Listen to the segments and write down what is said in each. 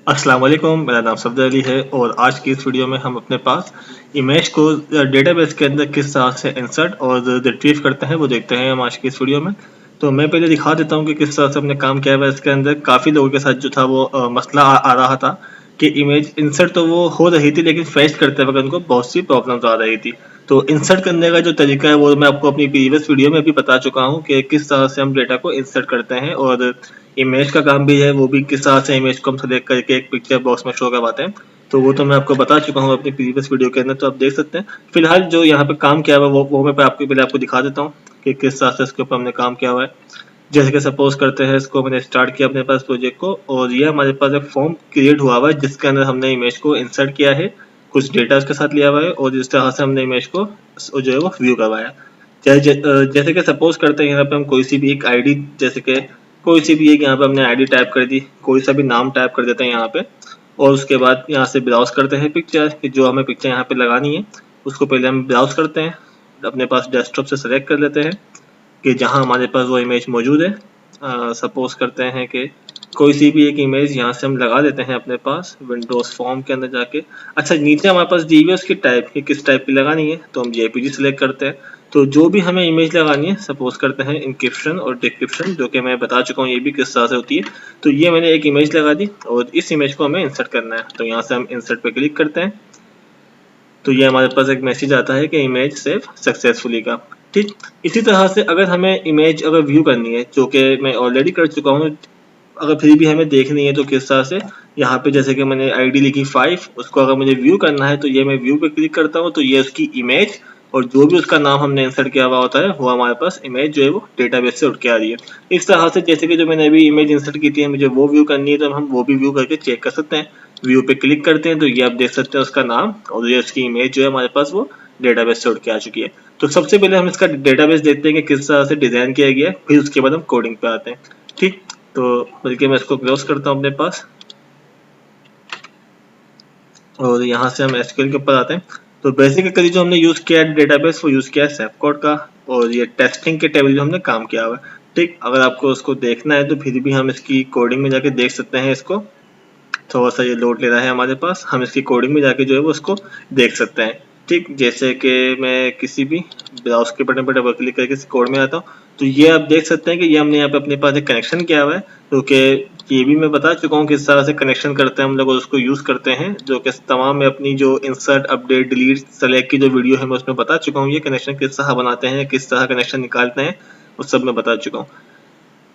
अस्सलाम वालेकुम, मेरा नाम सफदर अली है और आज की इस वीडियो में हम अपने पास इमेज को डेटाबेस के अंदर किस तरह से इंसर्ट और रिट्रीव करते हैं वो देखते हैं हम आज की इस वीडियो में। तो मैं पहले दिखा देता हूँ कि किस तरह से हमने काम किया हुआ है इसके अंदर। काफ़ी लोगों के साथ जो था वो मसला आ रहा था कि इमेज इंसर्ट तो वो हो रही थी लेकिन फेच करते वक्त उनको बहुत सी प्रॉब्लम्स आ रही थी। तो इंसर्ट करने का जो तरीका है वो मैं आपको अपनी प्रीवियस वीडियो में भी बता चुका हूँ कि किस तरह से हम डेटा को इंसर्ट करते हैं, और इमेज का काम भी है वो भी किस तरह से इमेज को हम सेलेक्ट करके एक पिक्चर बॉक्स में शो करवाते हैं। तो वो तो मैं आपको बता चुका हूँ अपनी प्रीवियस वीडियो के अंदर, तो आप देख सकते हैं। फिलहाल जो यहाँ पे काम किया हुआ है वो मैं पहले आपको दिखा देता हूँ कि किस तरह से इसके ऊपर हमने काम किया हुआ है। जैसे कि सपोज करते हैं इसको मैंने स्टार्ट किया अपने पास प्रोजेक्ट को, और ये हमारे पास एक फॉर्म क्रिएट हुआ हुआ है जिसके अंदर हमने इमेज को इंसर्ट किया है, कुछ डेटा उसके साथ लिया हुआ है और इस तरह से हमने इमेज को जो है वो व्यू करवाया। जैसे कि सपोज करते हैं यहाँ पे हम कोई सी भी एक आईडी, जैसे कि कोई सी भी एक यहाँ पे हमने आईडी टाइप कर दी, कोई सा भी नाम टाइप कर देते हैं यहाँ पे, और उसके बाद यहाँ से ब्राउज करते हैं पिक्चर कि जो हमें पिक्चर यहाँ पे लगानी है उसको पहले हम ब्राउज करते हैं, अपने पास डेस्कटॉप से सेलेक्ट कर लेते हैं कि जहाँ हमारे पास वो इमेज मौजूद है। सपोज करते हैं कि कोई सी भी एक इमेज यहाँ से हम लगा देते हैं अपने पास विंडोज फॉर्म के अंदर जाके। अच्छा, नीचे हमारे पास दी हुई है उसकी टाइप कि किस टाइप की लगानी है, तो हम जेपीजी सेलेक्ट करते हैं। तो जो भी हमें इमेज लगानी है, सपोज करते हैं इंक्रिप्शन और डिक्रिप्शन, जो कि मैं बता चुका हूँ ये भी किस तरह से होती है। तो ये मैंने एक इमेज लगा दी और इस इमेज को हमें इंसर्ट करना है, तो यहाँ से हम इंसर्ट पे क्लिक करते हैं। तो ये हमारे पास एक मैसेज आता है कि इमेज सेव सक्सेसफुली का। ठीक, इसी तरह से अगर हमें इमेज अगर व्यू करनी है, जो कि मैं ऑलरेडी कर चुका हूँ, अगर फिर भी हमें देखनी है तो किस तरह से, यहाँ पे जैसे कि मैंने आईडी लिखी 5, उसको अगर मुझे व्यू करना है तो ये मैं व्यू पे क्लिक करता हूँ, तो ये उसकी इमेज और जो भी उसका नाम हमने इंसर्ट किया हुआ होता है वो हमारे पास इमेज जो है वो डेटाबेस से उठ के आ रही है। इस तरह से जैसे कि जो मैंने अभी इमेज इंसर्ट की थी, मुझे वो व्यू करनी है तो हम वो भी व्यू करके चेक कर सकते हैं। व्यू पे क्लिक करते हैं तो ये आप देख सकते हैं उसका नाम और ये उसकी इमेज जो है हमारे पास वो डेटाबेस से उठ के आ चुकी है। तो सबसे पहले हम इसका डेटाबेस देखते हैं कि किस तरह से डिजाइन किया गया है, फिर उसके बाद हम कोडिंग पे आते हैं। ठीक, तो बल्कि मैं इसको क्लोज करता हूँ अपने पास, और यहाँ से हम एसक्यूएल के ऊपर आते हैं। तो बेसिकली जो हमने यूज किया है डेटाबेस वो यूज किया है सेफकोड का, और ये टेस्टिंग के टेबल जो हमने काम किया हुआ है। ठीक, अगर आपको उसको देखना है तो फिर भी हम इसकी कोडिंग में जाके देख सकते हैं। इसको थोड़ा सा ये लोड ले रहा है हमारे पास, हम इसकी कोडिंग में जाके जो है वो उसको देख सकते हैं। ठीक, जैसे कि मैं किसी भी ब्राउज के बटन पर डबल क्लिक करके इस कोड में आता हूँ, तो ये आप देख सकते हैं कि ये हमने यहाँ पे अपने पास एक कनेक्शन किया हुआ है, क्योंकि ये भी मैं बता चुका हूँ किस तरह से कनेक्शन करते हैं हम लोग और उसको यूज करते हैं, जो कि तमाम में अपनी जो इंसर्ट अपडेट डिलीट सेलेक्ट की जो वीडियो है मैं उसमें बता चुका हूँ। ये कनेक्शन किस तरह बनाते हैं, किस तरह कनेक्शन निकालते हैं, वो सब मैं बता चुका हूँ।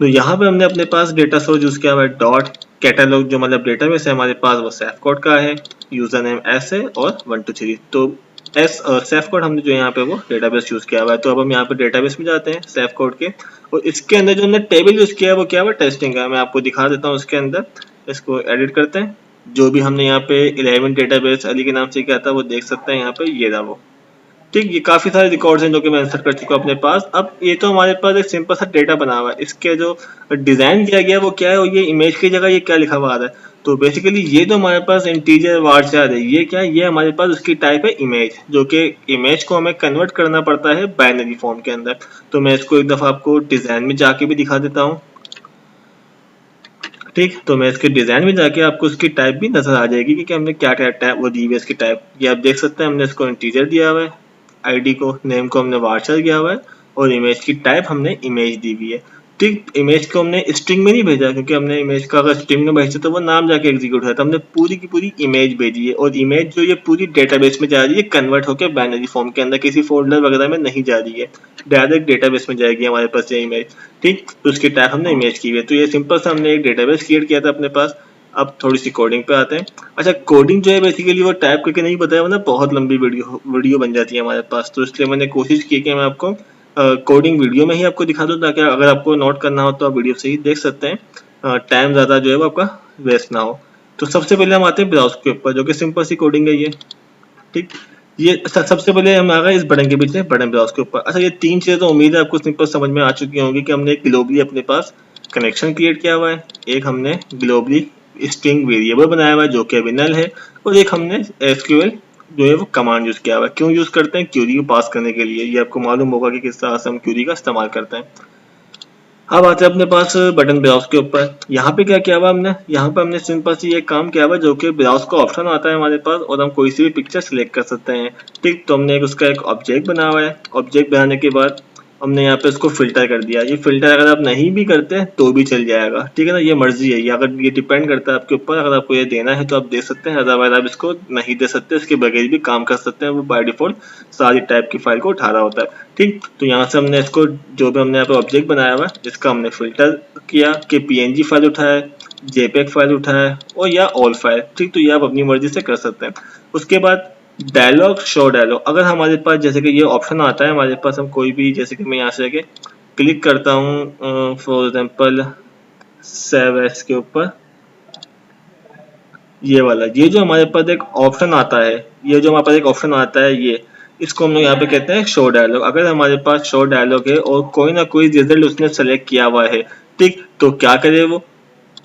तो यहाँ पे हमने अपने पास डेटा सोर्स यूज किया हुआ है डॉट कैटलॉग, जो मतलब डेटाबेस है हमारे पास वो सेफ कोड का है, यूजर नेम एस है और 123। तो एस और सेफ कोड हमने जो यहाँ पे वो डेटाबेस यूज किया हुआ है। तो अब हम यहाँ पे डेटाबेस में जाते हैं सेफ कोड के, और इसके अंदर जो हमने टेबल यूज किया है वो क्या है, टेस्टिंग का। मैं आपको दिखा देता हूँ उसके अंदर, इसको एडिट करते हैं। जो भी हमने यहाँ पे 11 डेटाबेस अली के नाम से किया था वो देख सकते हैं यहाँ पे, ये रहा वो। ठीक, ये काफी सारे रिकॉर्ड्स हैं जो कि मैं इंसर्ट कर चुका हूँ अपने पास। अब ये तो हमारे पास एक सिंपल सा डेटा बना हुआ है, इसके जो डिजाइन किया गया है वो क्या है, और ये इमेज की जगह ये क्या लिखा हुआ आ रहा है। तो बेसिकली ये तो हमारे पास इंटीजर वारचार है, ये क्या है, ये हमारे पास उसकी टाइप है इमेज, जो कि इमेज को हमें कन्वर्ट करना पड़ता है बाइनरी फॉर्म के अंदर। तो मैं इसको एक दफा आपको डिजाइन में जाके भी दिखा देता हूँ। ठीक, तो मैं इसके डिजाइन में जाके आपको उसकी टाइप भी नजर आ जाएगी कि हमने क्या टाइप वो दी हुई है इसकी टाइप। ये आप देख सकते हैं हमने इसको इंटीजर दिया हुआ है, आईडी को नेम को हमने वार्चर किया हुआ है, और इमेज की टाइप हमने इमेज दी हुई है। ठीक, इमेज को हमने स्ट्रिंग में नहीं भेजा, क्योंकि हमने इमेज का अगर स्ट्रिंग में भेजते तो वो नाम जाके एग्जीक्यूट होता, हमने पूरी की पूरी इमेज भेजी है, और इमेज जो ये पूरी डेटाबेस में जा रही है कन्वर्ट होकर बाइनरी फॉर्म के अंदर, किसी फोल्डर वगैरह में नहीं जा रही है, डायरेक्ट डेटाबेस में जाएगी हमारे पास ये इमेज। ठीक, तो उसकी टाइप हमने इमेज की हुई है। तो ये सिंपल सा हमने एक डेटाबेस क्रिएट किया था अपने पास। अब थोड़ी सी कोडिंग पे आते हैं। अच्छा, कोडिंग जो है बेसिकली वो टाइप करके नहीं बताया, वरना बहुत लंबी वीडियो बन जाती है हमारे पास, तो इसलिए मैंने कोशिश की कि मैं आपको कोडिंग वीडियो में ही आपको दिखा दूं, ताकि अगर आपको नोट करना हो तो आप वीडियो से ही देख सकते हैं, टाइम ज़्यादा जो है वो आपका वेस्ट ना हो। तो सबसे पहले हम आते हैं ब्राउज के ऊपर, जो कि सिंपल सी कोडिंग है ये। ठीक, ये सबसे पहले हम आ गए इस बटन के पीछे, बटन ब्राउज के ऊपर। अच्छा, ये तीन चीज़ें तो उम्मीद है आपको सिंपल समझ में आ चुकी होंगी कि हमने ग्लोबली अपने पास कनेक्शन क्रिएट किया हुआ है, एक हमने ग्लोबली स्ट्रिंग वेरिएबल बनाया हुआ है जो कि अभी नल है, और एक हमने एसक्यूएल जो है वो कमांड यूज किया हुआ है। क्यों यूज करते हैं, क्यूरी को पास करने के लिए। ये आपको मालूम होगा कि किस तरह से हम क्यूरी का इस्तेमाल करते हैं। अब आते हैं अपने पास बटन ब्राउज के ऊपर। यहाँ पे क्या किया हुआ हमने, यहाँ पे हमने सिंपल सी ये काम किया हुआ जो कि ब्राउज का ऑप्शन आता है हमारे पास और हम कोई सी भी पिक्चर सिलेक्ट कर सकते हैं। ठीक, तो हमने उसका एक ऑब्जेक्ट बनाया हुआ है। ऑब्जेक्ट बनाने के बाद हमने यहाँ पे उसको फिल्टर कर दिया। ये फिल्टर अगर आप नहीं भी करते तो भी चल जाएगा, ठीक है ना, ये मर्जी है, ये अगर ये डिपेंड करता है आपके ऊपर। अगर आपको ये देना है तो आप दे सकते हैं, अदरवाइज आप इसको नहीं दे सकते, इसके बगैर भी काम कर सकते हैं। वो बाय डिफॉल्ट सारी टाइप की फाइल को उठा रहा होता है। ठीक, तो यहाँ से हमने इसको जो भी हमने यहाँ पे ऑब्जेक्ट बनाया हुआ है इसका हमने फिल्टर किया कि पीएनजी फाइल उठाए, जेपेग फाइल उठाए और या ऑल फाइल। ठीक, तो ये आप अपनी मर्जी से कर सकते हैं। उसके बाद डायलॉग, शो डायलॉग, अगर हमारे पास जैसे कि ये ऑप्शन आता है हमारे पास, हम कोई भी, जैसे कि मैं यहाँ से आके क्लिक करता हूँ फॉर एग्जाम्पल सेव एस के ऊपर, ये वाला, ये जो हमारे पास एक ऑप्शन आता है, ये जो हमारे पास एक ऑप्शन आता है, ये इसको हम लोग यहाँ पे कहते हैं शो डायलॉग। अगर हमारे पास शो डायलॉग है और कोई ना कोई रिजल्ट उसने सेलेक्ट किया हुआ है, ठीक, तो क्या करे वो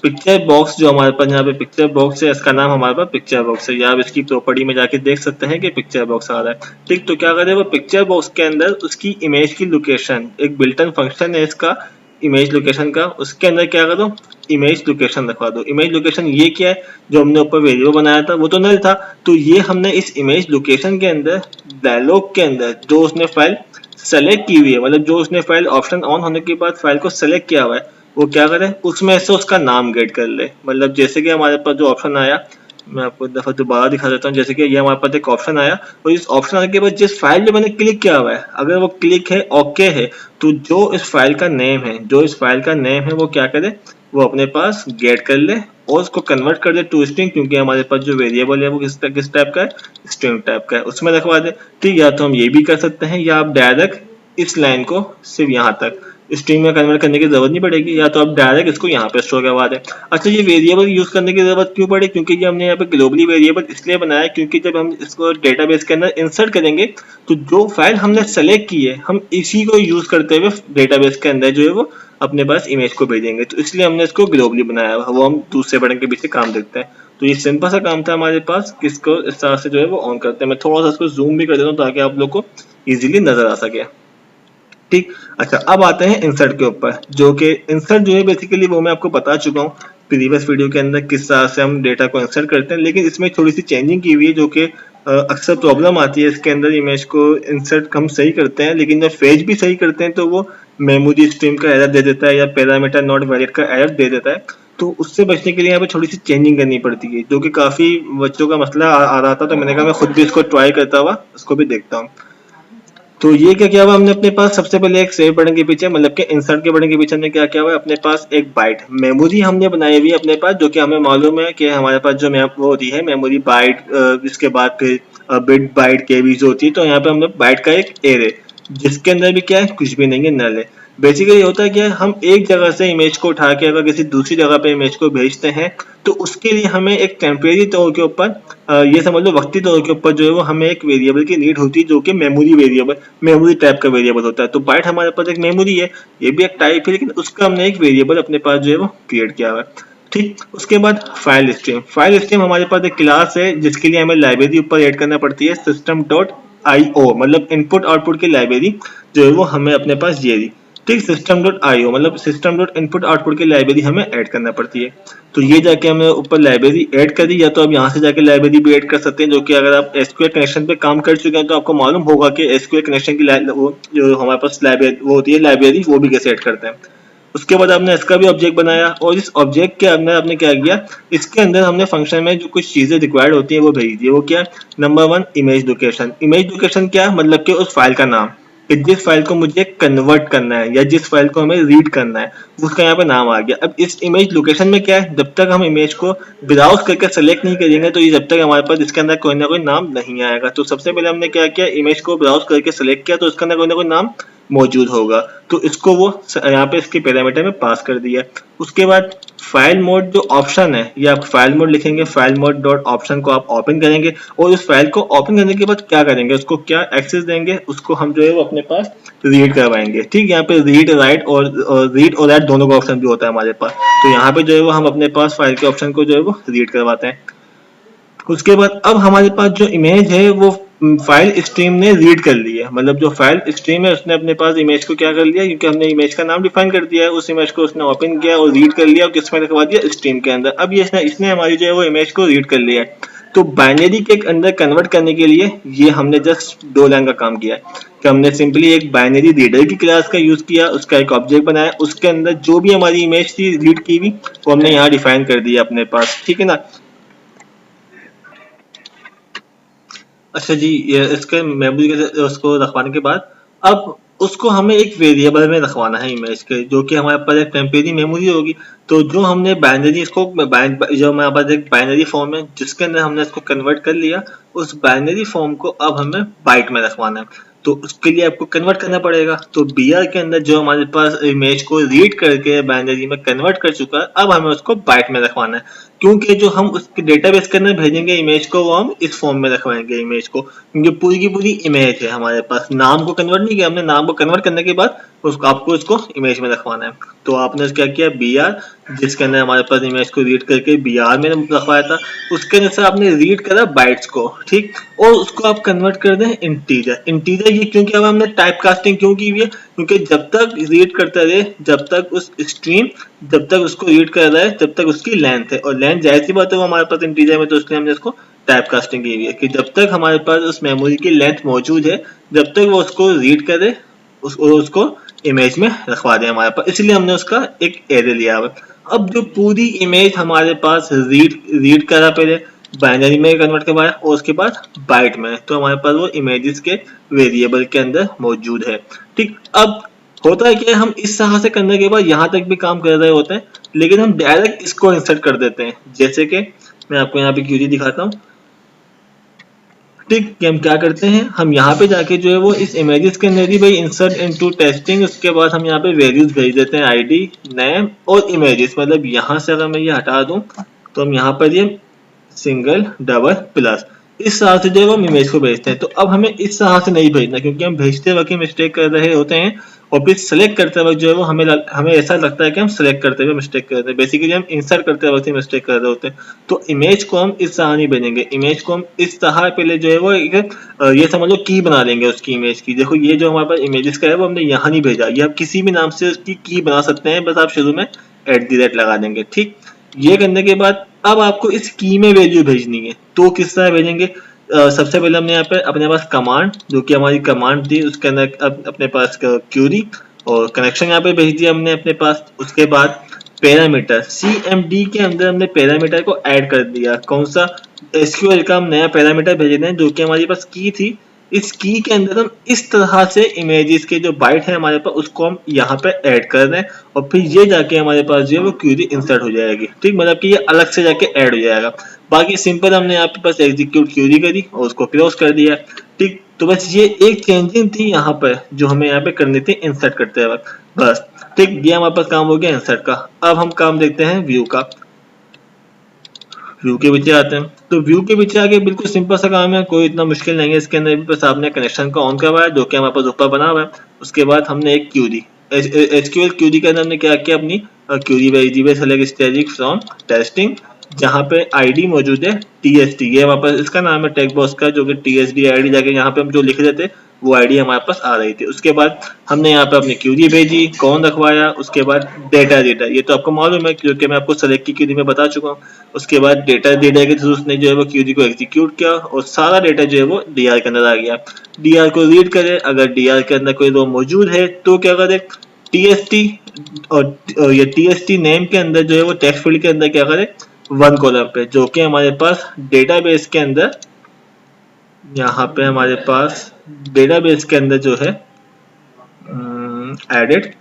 पिक्चर बॉक्स, जो हमारे पास यहाँ पे पिक्चर बॉक्स है, इसका नाम हमारे पास पिक्चर बॉक्स है, या आप इसकी प्रॉपर्टी में जाके देख सकते हैं कि पिक्चर बॉक्स आ रहा है। ठीक, तो क्या करे वो पिक्चर बॉक्स के अंदर उसकी इमेज की लोकेशन, एक बिल्ट इन फंक्शन है इसका इमेज लोकेशन का, उसके अंदर क्या करो इमेज लोकेशन रखवा दो। इमेज लोकेशन ये क्या है, जो हमने ऊपर वेरिएबल बनाया था वो तो नल था, तो ये हमने इस इमेज लोकेशन के अंदर डायलॉग के अंदर जो उसने फाइल सेलेक्ट की हुई है, मतलब जो उसने फाइल ऑप्शन ऑन होने के बाद फाइल को सेलेक्ट किया हुआ है, वो क्या करे उसमें से उसका नाम गेट कर ले। मतलब जैसे कि हमारे पास जो ऑप्शन आया, मैं आपको एक दफा दोबारा दिखा देता हूँ। जैसे कि ये हमारे पास एक ऑप्शन आया और इस ऑप्शन आने के बाद जिस फाइल जो मैंने क्लिक किया हुआ है, अगर वो क्लिक है ओके है, तो जो इस फाइल का नेम है, जो इस फाइल का नेम है वो क्या करे, वो अपने पास गेट कर ले और उसको कन्वर्ट कर दे टू स्ट्रिंग, क्योंकि हमारे पास जो वेरिएबल है वो किस टाइप का है, स्ट्रिंग टाइप का है, उसमें रखवा दे। ठीक, या तो हम ये भी कर सकते हैं, या आप डायरेक्ट इस लाइन को सिर्फ यहाँ तक स्ट्रिंग में कन्वर्ट करने की जरूरत नहीं पड़ेगी, या तो आप डायरेक्ट इसको यहाँ पे स्टोर करवा दें। अच्छा, ये वेरिएबल यूज करने की जरूरत क्यों पड़ी, क्योंकि ये हमने यहाँ पे ग्लोबली वेरिएबल इसलिए बनाया क्योंकि जब हम इसको डेटाबेस के अंदर इंसर्ट करेंगे तो जो फाइल हमने सेलेक्ट की है हम इसी को यूज करते हुए डेटाबेस के अंदर जो है वो अपने पास इमेज को भेजेंगे, तो इसलिए हमने इसको ग्लोबली बनाया हुआ। वो हम दूसरे बटन के पीछे काम देखते हैं। तो ये सिंपल सा काम था हमारे पास, किसको इस तरह से जो है वो ऑन करते हैं। मैं थोड़ा सा इसको जूम भी कर देता हूँ ताकि आप लोग को इजीली नजर आ सके। ठीक, अच्छा अब आते हैं इंसर्ट के ऊपर, जो कि इंसर्ट जो है बेसिकली वो मैं आपको बता चुका हूँ प्रीवियस वीडियो के अंदर किस तरह से हम डेटा को इंसर्ट करते हैं, लेकिन इसमें थोड़ी सी चेंजिंग की हुई है जो कि अक्सर प्रॉब्लम आती है इसके अंदर। इमेज को इंसर्ट हम सही करते हैं लेकिन जब फेच भी सही करते हैं तो वो मेमोरी स्ट्रीम का एरर दे देता है या पैरामीटर नॉट वैलिड का एरर दे देता है। तो उससे बचने के लिए यहाँ पे थोड़ी सी चेंजिंग करनी पड़ती है, जो कि काफी बच्चों का मसला आ रहा था, तो मैंने कहा मैं खुद भी इसको ट्राई करता हुआ उसको भी देखता हूँ। तो ये क्या किया हुआ हमने अपने पास, सबसे पहले एक सेव बटन के पीछे, मतलब कि इंसर्ट के बटन के पीछे हमने क्या किया हुआ है, अपने पास एक बाइट मेमोरी हमने बनाई हुई है अपने पास, जो कि हमें मालूम है कि हमारे पास जो वो होती है मेमोरी बाइट, इसके बाद फिर बिट बाइट केबीज होती है। तो यहाँ पे हमने बाइट का एक एरे जिसके अंदर भी क्या है, कुछ भी नहीं है, नल है। बेसिकली होता है क्या, हम एक जगह से इमेज को उठा के अगर किसी दूसरी जगह पे इमेज को भेजते हैं तो उसके लिए हमें एक टेम्परेरी तौर के ऊपर, ये समझ लो वक्ती तौर के ऊपर जो है वो हमें एक वेरिएबल की नीड होती है, जो कि मेमोरी वेरिएबल, मेमोरी टाइप का वेरिएबल होता है। तो बाइट हमारे पास एक मेमोरी है, ये भी एक टाइप है, लेकिन उसका हमने एक वेरिएबल अपने पास जो है वो क्रिएट किया हुआ है। ठीक, उसके बाद फाइल स्ट्रीम। फाइल स्ट्रीम हमारे पास एक क्लास है जिसके लिए हमें लाइब्रेरी ऊपर ऐड करना पड़ती है, सिस्टम डॉट IO, मतलब इनपुट आउटपुट की लाइब्रेरी जो है वो हमें अपने पास ये दी। ठीक, सिस्टम डॉट IO मतलब सिस्टम डॉट इनपुट आउटपुट की लाइब्रेरी हमें ऐड करना पड़ती है। तो ये जाके हमें ऊपर लाइब्रेरी ऐड कर दी, या तो आप यहाँ से जाके लाइब्रेरी भी ऐड कर सकते हैं, जो कि अगर आप SQL कनेक्शन पे काम कर चुके हैं तो आपको मालूम होगा कि SQL कनेक्शन की वो जो हमारे पास लाइब्रेरी वो होती है लाइब्रेरी, वो भी कैसे ऐड करते हैं। उसके बाद आपने इसका भी ऑब्जेक्ट बनाया और इस ऑब्जेक्ट के अंदर आपने क्या किया, इसके अंदर हमने फंक्शन में जो कुछ चीजें रिक्वायर्ड होती है वो भेज दी। वो क्या, number 1 image location. Image location क्या, मतलब कि उस फाइल का नाम, कि जिस फाइल को मुझे कन्वर्ट करना है या जिस फाइल को हमें रीड करना है उसका यहाँ पे नाम आ गया। अब इस इमेज लोकेशन में क्या है, जब तक हम इमेज को ब्राउज करके सेलेक्ट नहीं करेंगे तो ये जब तक हमारे पास इसके अंदर कोई ना कोई नाम नहीं आएगा। तो सबसे पहले हमने क्या किया, इमेज को ब्राउज करके सेलेक्ट किया तो इसके अंदर कोई ना कोई नाम मौजूद होगा, तो इसको वो यहाँ पे इसके पैरामीटर में पास कर दिया। उसके बाद फाइल मोड जो ऑप्शन है, या आप फाइल मोड लिखेंगे, फाइल मोड डॉट ऑप्शन को आप ओपन करेंगे और उस फाइल को ओपन करने के बाद क्या करेंगे, उसको क्या एक्सेस देंगे, उसको हम जो है वो अपने पास रीड करवाएंगे। ठीक, यहाँ पे रीड राइट और रीड और राइट दोनों का ऑप्शन भी होता है हमारे पास। तो यहाँ पे जो है वो हम अपने पास फाइल के ऑप्शन को जो है वो रीड करवाते हैं। उसके बाद अब हमारे पास जो इमेज है वो फाइल स्ट्रीम ने रीड कर ली है, मतलब जो फाइल स्ट्रीम है उसने अपने पास इमेज को क्या कर लिया, क्योंकि हमने इमेज का नाम डिफाइन कर दिया है, उस इमेज को उसने ओपन किया और रीड कर लिया और किसमें रखवा दिया, स्ट्रीम के अंदर। अब ये इसने हमारी जो है वो इमेज को रीड कर लिया है। तो बाइनरी के अंदर कन्वर्ट करने के लिए ये हमने जस्ट 2 लाइन का काम किया है कि हमने सिंपली एक बाइनरी रीडर की क्लास का यूज किया, उसका एक ऑब्जेक्ट बनाया, उसके अंदर जो भी हमारी इमेज थी रीड की हुई वो हमने यहाँ डिफाइन कर दिया अपने पास, ठीक है ना। अच्छा जी, ये इसके मेमोरी के उसको रखवाने के बाद अब उसको हमें एक वेरिएबल में रखवाना है इमेज के, जो कि हमारे पास एक टेम्परेरी मेमोरी होगी। तो जो हमने बाइनरी इसको जो हमारे पास एक बाइनरी फॉर्म है जिसके अंदर हमने इसको कन्वर्ट कर लिया, उस बाइनरी फॉर्म को अब हमें बाइट में रखवाना है। तो उसके लिए आपको कन्वर्ट करना पड़ेगा। तो बीआर के अंदर जो हमारे पास इमेज को रीड करके बाइनरी में कन्वर्ट कर चुका है, अब हमें उसको बाइट में रखवाना है, क्योंकि जो हम उसके डेटाबेस के अंदर भेजेंगे इमेज को वो हम इस फॉर्म में रखवाएंगे इमेज को, क्योंकि पूरी की पूरी इमेज है हमारे पास, नाम को कन्वर्ट नहीं किया हमने। नाम को कन्वर्ट करने के बाद उसको आपको इसको इमेज में रखवाना है। तो आपने क्या किया, बी आर जिसके अंदर हमारे पास इमेज को रीड करके बी आर में रखवाया था, उसके अंदर से आपने रीड करा बाइट्स को, ठीक, और उसको आप कन्वर्ट कर दें इंटीजर। इंटीजर ये क्योंकि अब हमने टाइप कास्टिंग क्यों की हुई है, क्योंकि जब तक रीड करता रहे, जब तक उस स्ट्रीम जब तक उसको रीड कर रहा है तब तक उसकी लेंथ है, और लेंथ जाहिर सी बात है वो हमारे पास इंटीजर में, तो इसलिए हमने इसको टाइप कास्टिंग की हुई है कि जब तक हमारे पास उस मेमोरी की लेंथ मौजूद है, जब तक वो उसको रीड करे उसको इमेज में रखवा दे हमारे पास, इसलिए हमने उसका एक एरे लिया हुआ। अब जो पूरी इमेज हमारे पास रीड करा, पहले बाइनरी में कन्वर्ट करवाया और उसके बाद बाइट में, तो हमारे पास वो इमेजेस के वेरिएबल के अंदर मौजूद है, ठीक। अब होता है कि हम इस तरह से करने के बाद यहाँ तक भी काम कर रहे होते हैं, लेकिन हम डायरेक्ट इसको इंसर्ट कर देते हैं। जैसे कि मैं आपको यहाँ पे क्यूरी दिखाता हूँ, ठीक, कि हम क्या करते हैं, हम यहाँ पे जाके जो है वो इस इमेजेस के अंदर ही भाई इंसर्ट इनटू टेस्टिंग, उसके बाद हम यहाँ पे वैल्यूज भेज देते हैं, आईडी, नेम और इमेजेस। मतलब यहाँ से अगर मैं ये हटा दूं तो हम यहाँ पर ये सिंगल डबल प्लस इस तरह से जो है वो हम इमेज को भेजते हैं। तो अब हमें इस तरह से नहीं भेजना, क्योंकि हम भेजते वक्त मिस्टेक कर रहे होते हैं, और फिर सेलेक्ट करते वक्त जो है वो हमें ऐसा लगता है कि हम सेलेक्ट करते हुए मिस्टेक कर रहे हैं, बेसिकली हम इंसर्ट करते वक्त ही मिस्टेक कर रहे होते हैं। तो इमेज को हम इस तरह नहीं भेजेंगे, इमेज को हम इस तरह पहले जो है वो ये समझ लो की बना लेंगे उसकी इमेज की। देखो ये जो हमारे पास इमेजेस का है वो हमने यहाँ नहीं भेजा, ये आप किसी भी नाम से उसकी की बना सकते हैं, बस आप शुरू में @ लगा देंगे, ठीक। ये करने के बाद अब आपको इस की में वैल्यू भेजनी है, तो किस तरह भेजेंगे। सबसे पहले हमने यहाँ पे अपने पास कमांड, जो कि हमारी कमांड थी, उसके अंदर अपने पास क्यूरी और कनेक्शन यहाँ पे भेज दिया हमने अपने पास। उसके बाद पैरामीटर CMD के अंदर हमने पैरामीटर को ऐड कर दिया। कौन सा, SQL का हम नया पैरामीटर भेज रहे हैं, जो कि हमारे पास की थी। इस की के अंदर हम इस तरह से इमेजेस के जो बाइट है हमारे पास उसको हम यहाँ पे ऐड कर रहे हैं, और फिर ये जाके हमारे पास जो है वो क्यूरी इंसर्ट हो जाएगी, ठीक। मतलब कि ये अलग से जाके ऐड हो जाएगा। बाकी सिंपल हमने यहाँ पे बस एग्जीक्यूट क्यूरी करी और उसको क्लोज कर दिया, ठीक। तो बस ये एक चेंजिंग थी यहाँ पर जो हमें यहाँ पे करनी थी इंसर्ट करते वक्त, बस, ठीक। ये हमारे पास काम हो गया इंसर्ट का। अब हम काम देखते हैं व्यू का। व्यू के पीछे आते हैं, तो व्यू के पीछे आके बिल्कुल सिंपल सा काम है, कोई इतना मुश्किल नहीं है इसके अंदर भी। बस आपने कनेक्शन को ऑन करवाया जो कि हमारे पास ऊपर बना हुआ है। उसके बाद हमने एक क्यूरी SQL क्यूरी के अंदर हमने क्या किया, अपनी query variable select static from testing, जहाँ पे आईडी मौजूद है TST, ये हमारे पास इसका नाम है टेक बॉक्स का, जो कि TSD आईडी जाके यहाँ पे हम जो लिख देते वो आईडी हमारे पास आ रही थी। उसके बाद हमने यहाँ पे अपनी क्यूरी भेजी, कौन रखवाया, उसके बाद डेटा ये तो आपको मालूम है क्योंकि मैं आपको सेलेक्ट की क्यूरी में बता चुका हूँ। उसके बाद डेटा के थ्रू उसने जो है वो क्यूरी को एग्जीक्यूट किया और सारा डेटा जो है वो DR के अंदर आ गया। DR को रीड करे, अगर DR के अंदर कोई रो मौजूद है तो क्या करे, TST और ये TST नेम के अंदर जो है वो टेक्स्ट फील्ड के अंदर क्या करे, 1 कॉलम पे, जो कि हमारे पास डेटाबेस के अंदर, यहाँ पे हमारे पास डेटाबेस के अंदर जो है एडेड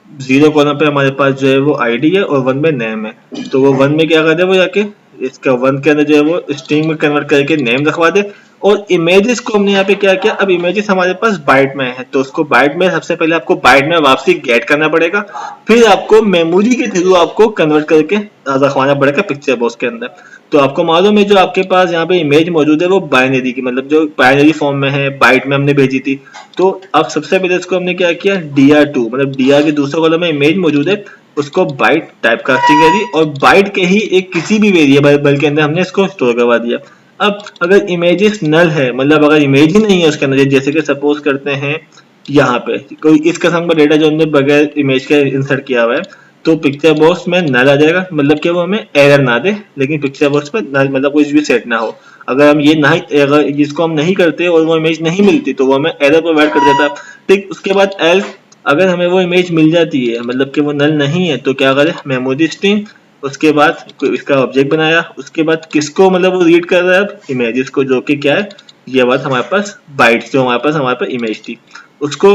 0 कॉलम पे हमारे पास जो है वो आईडी है और 1 में नेम है। तो वो 1 में क्या कर दे, वो जाके इसका 1 के अंदर जो है वो स्ट्रिंग में कन्वर्ट करके नेम रखवा दे। और इमेजेस को हमने यहाँ पे क्या किया, अब इमेजेस हमारे पास बाइट में है, तो उसको बाइट में सबसे पहले आपको बाइट में वापसी गेट करना पड़ेगा, फिर आपको मेमोरी के थ्रू आपको कन्वर्ट करके रखवाना पड़ेगा पिक्चर बॉक्स के अंदर। तो आपको मालूम है जो आपके पास यहाँ पे इमेज मौजूद है वो बाइनरी की, मतलब जो बाइनरी फॉर्म में है, बाइट में हमने भेजी थी। तो अब सबसे पहले इसको हमने क्या किया, DR2 मतलब DR के दूसरे कॉलम में इमेज मौजूद है, उसको बाइट टाइप कास्टिंग कर दी और बाइट के ही एक किसी भी वेरिएबल के अंदर हमने इसको स्टोर करवा दिया। अब अगर इमेजेस नल है, मतलब अगर इमेज ही नहीं है उसके अंदर, जैसे कि सपोज करते हैं यहाँ पे कोई इस किस्म का डेटा जो हमने बगैर इमेज के इंसर्ट किया हुआ है, तो पिक्चर बॉक्स में नल आ जाएगा, मतलब कि वो हमें एरर ना दे, लेकिन पिक्चर बॉक्स में नल मतलब कुछ भी सेट ना हो। अगर हम ये नहीं, अगर जिसको हम नहीं करते और वो इमेज नहीं मिलती तो वो हमें एरर प्रोवाइड कर देता। ठीक, उसके बाद एल्स, अगर हमें वो इमेज मिल जाती है, मतलब कि वो नल नहीं है, तो क्या करें, मेमोरी स्ट्रिंग, उसके बाद इसका ऑब्जेक्ट बनाया, उसके बाद किसको मतलब वो रीड कर रहा है, इमेजेस को, जो कि क्या है, ये बात हमारे पास बाइट्स जो हमारे पास इमेज थी, उसको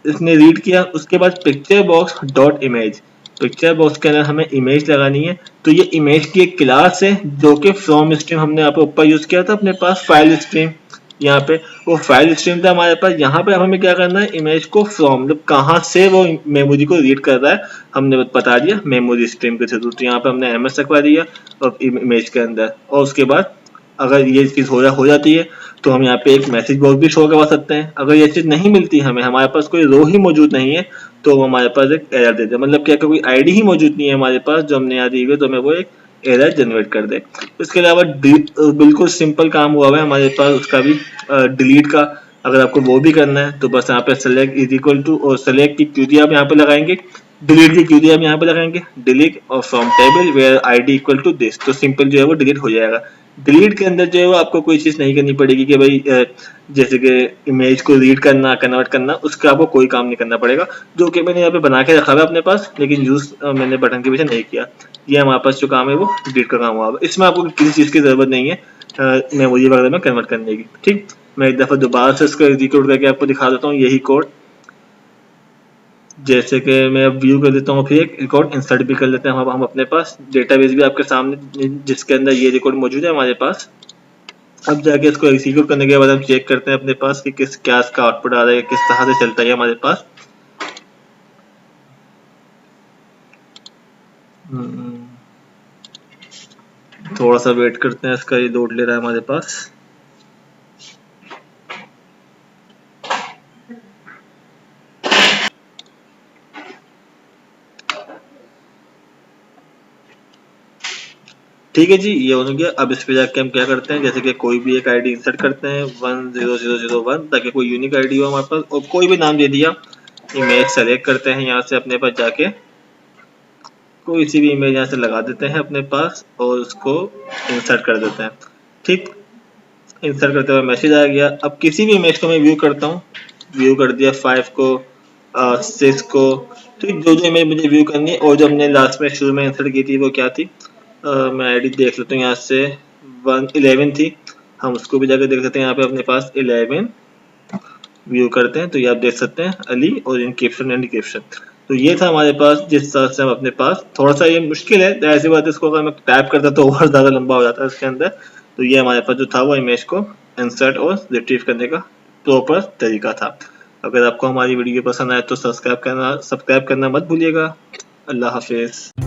इसने रीड किया। उसके बाद picture box dot image, picture box के अंदर हमें इमेज लगानी है, तो ये इमेज की एक क्लास है जो कि फ्रॉम स्ट्रीम हमने यहाँ पे ऊपर यूज किया था अपने पास फाइल स्ट्रीम, यहाँ पे वो फाइल स्ट्रीम था हमारे पास। यहाँ पे हमें क्या करना है, इमेज को फ्रॉम, मतलब कहाँ से वो मेमोरी को रीड कर रहा है, हमने बता दिया मेमोरी स्ट्रीम के थ्रू। तो यहाँ पे हमने एमएस रखवा दिया और इमेज के अंदर, और उसके बाद अगर ये चीज हो जाती है तो हम यहाँ पे एक मैसेज बॉक्स भी शो करवा सकते हैं। अगर ये चीज नहीं मिलती हमें, हमारे पास कोई रो ही मौजूद नहीं है, तो वो हमारे पास एक एरर दे दे, मतलब क्या कोई आईडी ही मौजूद नहीं है हमारे पास जो हमने यहाँ दी हुई है, तो हमें वो एक एरर जनरेट कर दे। इसके अलावा बिल्कुल सिंपल काम हुआ है हमारे पास उसका भी, डिलीट का। अगर आपको वो भी करना है तो बस यहाँ पे सेलेक्ट इज इक्वल टू, और सेलेक्ट की क्यूरी आप यहाँ पे लगाएंगे, डिलीट की क्यूरी आप यहाँ पे लगाएंगे, डिलीट और from table where ID equal to this, तो सिंपल जो है वो डिलीट हो जाएगा। डिलीट के अंदर जो है वो आपको कोई चीज नहीं करनी पड़ेगी कि भाई जैसे कि इमेज को रीड करना, कन्वर्ट करना, उसका आपको कोई काम नहीं करना पड़ेगा, जो कि मैंने यहाँ पे बना के रखा हुआ अपने पास, लेकिन यूज मैंने बटन के पीछे नहीं किया। ये हमारे पास जो काम है वो डिलीट का काम हुआ। इसमें आपको किसी चीज की जरूरत नहीं है मेमोरी वगैरह में कन्वर्ट करने की। ठीक, मैं एक दफा दोबारा से इसको एग्जीक्यूट करके आपको दिखा देता हूँ यही कोड। जैसे कि मैं अब व्यू कर देता हूँ, फिर एक रिकॉर्ड इंसर्ट भी कर लेते हैं हम अपने पास, डेटाबेस भी आपके सामने जिसके अंदर ये रिकॉर्ड मौजूद है हमारे पास। अब जाके इसको एग्जीक्यूट करने के बाद हम चेक करते हैं अपने पास कि क्या इसका आउटपुट आ रहा है, किस तरह से चलता है हमारे पास। थोड़ा सा वेट करते हैं, इसका ये लोड ले रहा है हमारे पास। ठीक है जी, ये हो गया। अब इस पे जाके हम क्या करते हैं, जैसे कि कोई भी एक आईडी इंसर्ट करते हैं 10001, ताकि कोई यूनिक आईडी हो हमारे पास, और कोई भी नाम दे दिया। इमेज सेलेक्ट करते हैं यहाँ से अपने पास जाके, कोई सी भी इमेज यहाँ से लगा देते हैं अपने पास और उसको इंसर्ट कर देते हैं। ठीक, इंसर्ट करते हुए मैसेज आ गया। अब किसी भी इमेज को मैं व्यू करता हूँ, व्यू कर दिया 5 को, 6 को। ठीक, जो जो इमेज मुझे व्यू करनी है, और जो हमने लास्ट में शुरू में इंसर्ट की थी वो क्या थी, मैं आईडी देख लेता हूँ यहाँ से, 11 थी, हम उसको भी जाकर देख सकते हैं। यहाँ पे अपने पास 11 व्यू करते हैं तो ये आप देख सकते हैं अली और इनक्रिप्शन एंड डिक्रिप्शन। तो ये था हमारे पास, जिस तरह से हम अपने पास, थोड़ा सा ये मुश्किल है, ऐसी बात है, इसको अगर मैं टाइप करता तो और ज़्यादा लंबा हो जाता है इसके अंदर। तो ये हमारे पास जो था वो इमेज को इंसर्ट और रिट्रीव करने का प्रॉपर तरीका था। अगर आपको हमारी वीडियो पसंद आए तो सब्सक्राइब करना मत भूलिएगा। अल्लाह हाफिज़।